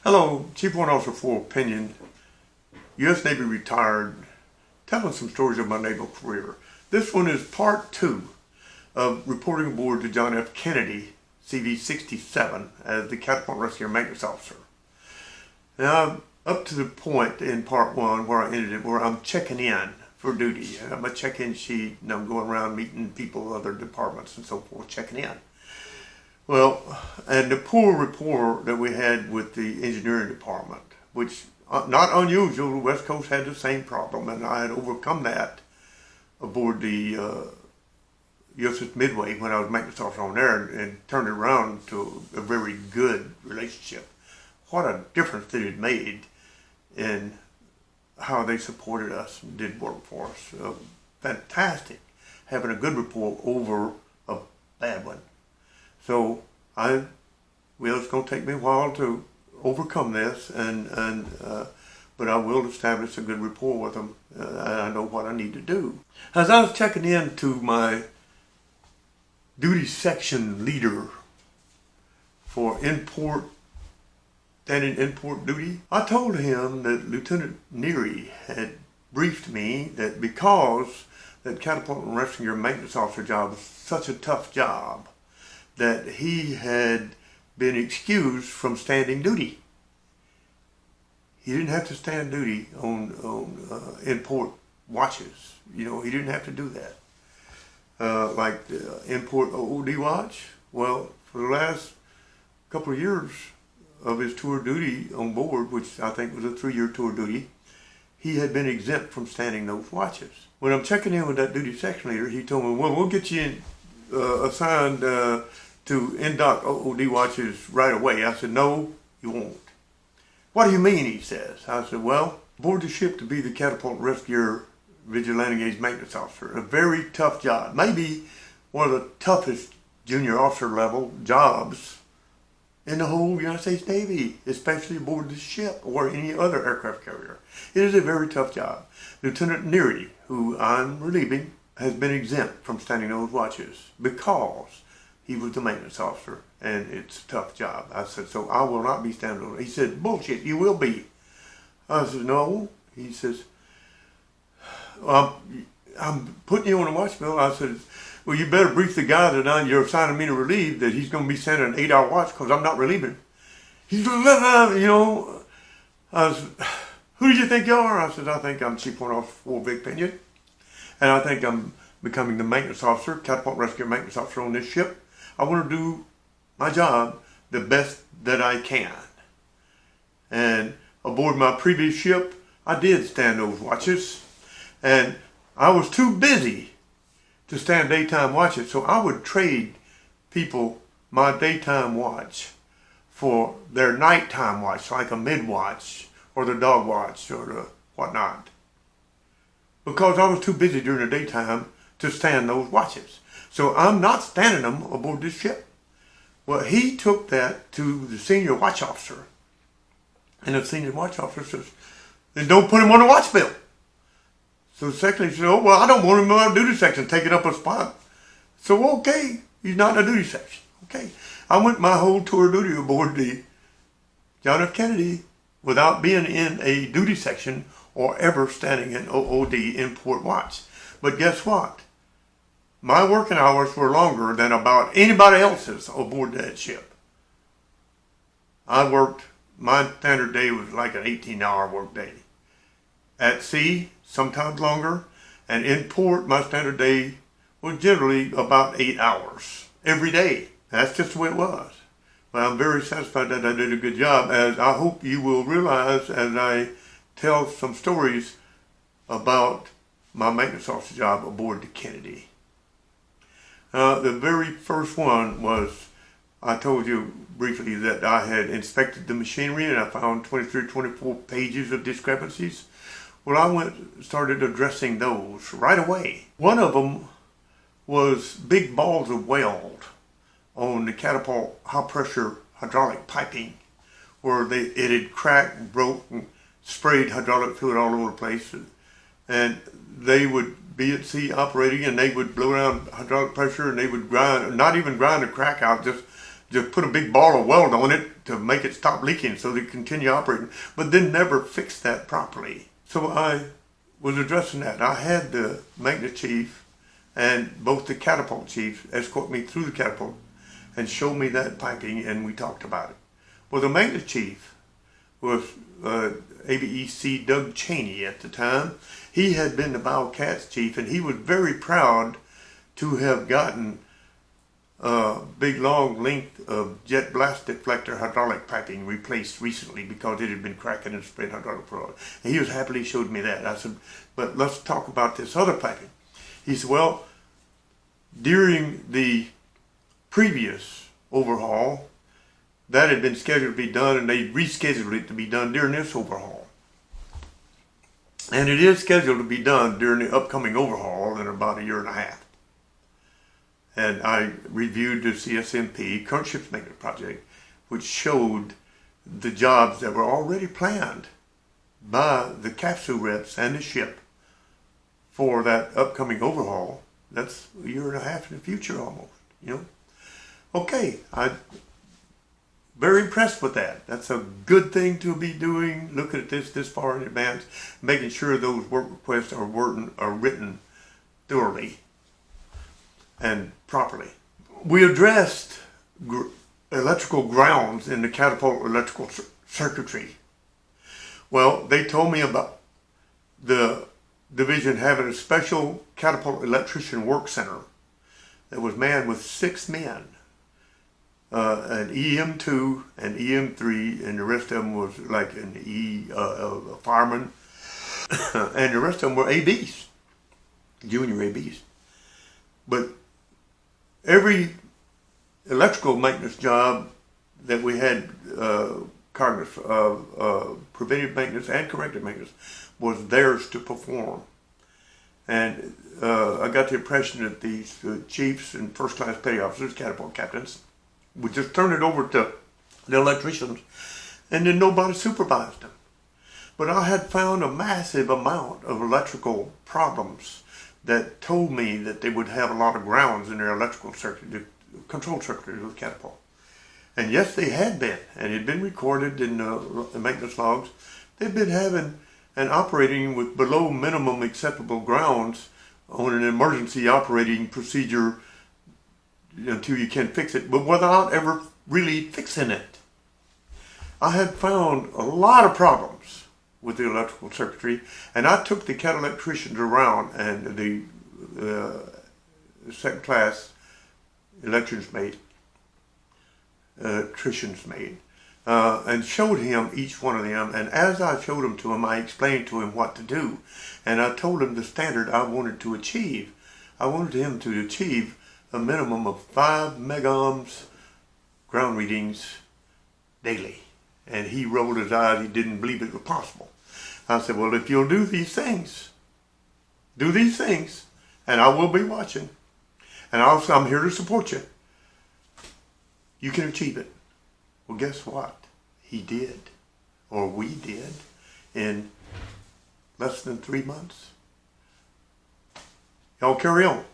Hello, Chief Warrant Officer 4 Pinion, U.S. Navy retired, telling some stories of my naval career. This one is part 2 of reporting aboard to John F. Kennedy, CV67, as the Catapult Rescue and Maintenance Officer. Now, I'm up to the point in part 1 where I ended it, where I'm checking in for duty. I have my check-in sheet, and I'm going around meeting people, other departments and so forth, checking in. Well, and the poor rapport that we had with the engineering department, which not unusual, the West Coast had the same problem, and I had overcome that aboard the USS Midway when I was maintenance officer on there, and turned it around to a very good relationship. What a difference that it made in how they supported us and did work for us. Fantastic, having a good rapport over a bad one. So it's going to take me a while to overcome this, but I will establish a good rapport with them, and I know what I need to do. As I was checking in to my duty section leader for standing import duty, I told him that Lieutenant Neary had briefed me that because that catapult and rescue maintenance officer job was such a tough job, that he had been excused from standing duty. He didn't have to stand duty on import watches. You know, he didn't have to do that. Like the import OOD watch, well, for the last couple of years of his tour duty on board, which I think was a 3-year tour duty, he had been exempt from standing those watches. When I'm checking in with that duty section leader, he told me, well, we'll get you assigned to in-dock OOD watches right away. I said, no, you won't. What do you mean, he says. I said, well, aboard the ship to be the catapult rescuer vigilante gauge maintenance officer, a very tough job. Maybe one of the toughest junior officer level jobs in the whole United States Navy, especially aboard the ship or any other aircraft carrier. It is a very tough job. Lieutenant Neary, who I'm relieving, has been exempt from standing those watches because he was the maintenance officer, and it's a tough job. I said, so I will not be standing on it. He said, bullshit, you will be. I said, no. He says, well, I'm putting you on a watch bill. I said, well, you better brief the guy that you're assigning me to relieve that he's going to be standing an 8-hour watch because I'm not relieving. He said, you know, I said, who do you think you are? I said, I think I'm Chief Warrant Officer 4 Victor Pinion, and I think I'm becoming the maintenance officer, catapult rescue maintenance officer on this ship. I want to do my job the best that I can. And aboard my previous ship, I did stand those watches. And I was too busy to stand daytime watches, so I would trade people my daytime watch for their nighttime watch, like a mid-watch or the dog watch or the whatnot. Because I was too busy during the daytime to stand those watches. So I'm not standing them aboard this ship. Well, he took that to the senior watch officer. And the senior watch officer says, then don't put him on a watch bill. So the secretary said, oh, well, I don't want him in my duty section taking up a spot. So, okay, he's not in the duty section. Okay. I went my whole tour of duty aboard the John F. Kennedy without being in a duty section or ever standing in OOD import watch. But guess what? My working hours were longer than about anybody else's aboard that ship. My standard day was like an 18-hour work day. At sea, sometimes longer, and in port, my standard day was generally about 8 hours every day. That's just the way it was. But I'm very satisfied that I did a good job, as I hope you will realize as I tell some stories about my maintenance officer job aboard the Kennedy. The very first one was, I told you briefly that I had inspected the machinery and I found 24 pages of discrepancies. Well, I started addressing those right away. One of them was big balls of weld on the catapult high pressure hydraulic piping, where it had cracked, broke, and sprayed hydraulic fluid all over the place. And they would be at sea operating, and they would blow down hydraulic pressure, and they would grind, not even grind the crack out, just just put a big ball of weld on it to make it stop leaking so they continue operating, but then never fixed that properly. So I was addressing that. I had the maintenance chief and both the catapult chiefs escort me through the catapult and show me that piping, and we talked about it. Well, the maintenance chief was ABEC Doug Cheney at the time. He had been the Bowcats chief, and he was very proud to have gotten a big long length of jet blast deflector hydraulic piping replaced recently because it had been cracking and spraying hydraulic fluid. And he was happily showed me that. I said, but let's talk about this other piping. He said, well, during the previous overhaul, that had been scheduled to be done, and they rescheduled it to be done during this overhaul. And it is scheduled to be done during the upcoming overhaul in about a year and a half. And I reviewed the CSMP, Current Ships Maintenance Project, which showed the jobs that were already planned by the CAFSU reps and the ship for that upcoming overhaul. That's a year and a half in the future almost, you know. Okay, I'm very impressed with that. That's a good thing to be doing, looking at this far in advance, making sure those work requests are written thoroughly and properly. We addressed electrical grounds in the catapult electrical circuitry. Well, they told me about the division having a special catapult electrician work center that was manned with 6 men, an EM2 and EM3, and the rest of them was like a fireman, and the rest of them were ABs, junior ABs. But every electrical maintenance job that we had cognizance of, preventive maintenance and corrective maintenance, was theirs to perform. And I got the impression that these chiefs and first-class petty officers, catapult captains, would just turn it over to the electricians, and then nobody supervised them. But I had found a massive amount of electrical problems that told me that they would have a lot of grounds in their electrical circuit, the control circuitry of the catapult. And yes, they had been, and it had been recorded in the maintenance logs. They'd been having and operating with below minimum acceptable grounds on an emergency operating procedure until you can fix it, but without ever really fixing it. I had found a lot of problems with the electrical circuitry, and I took the cat electricians around and the second class electricians made, and showed him each one of them. And as I showed them to him, I explained to him what to do, and I told him the standard I wanted to achieve. I wanted him to achieve a minimum of 5 megohms ground readings daily. And he rolled his eyes. He didn't believe it was possible. I said, well, if you'll do these things, and I will be watching, and also I'm here to support you, you can achieve it. Well, guess what? He did, or we did, in less than 3 months. Y'all carry on.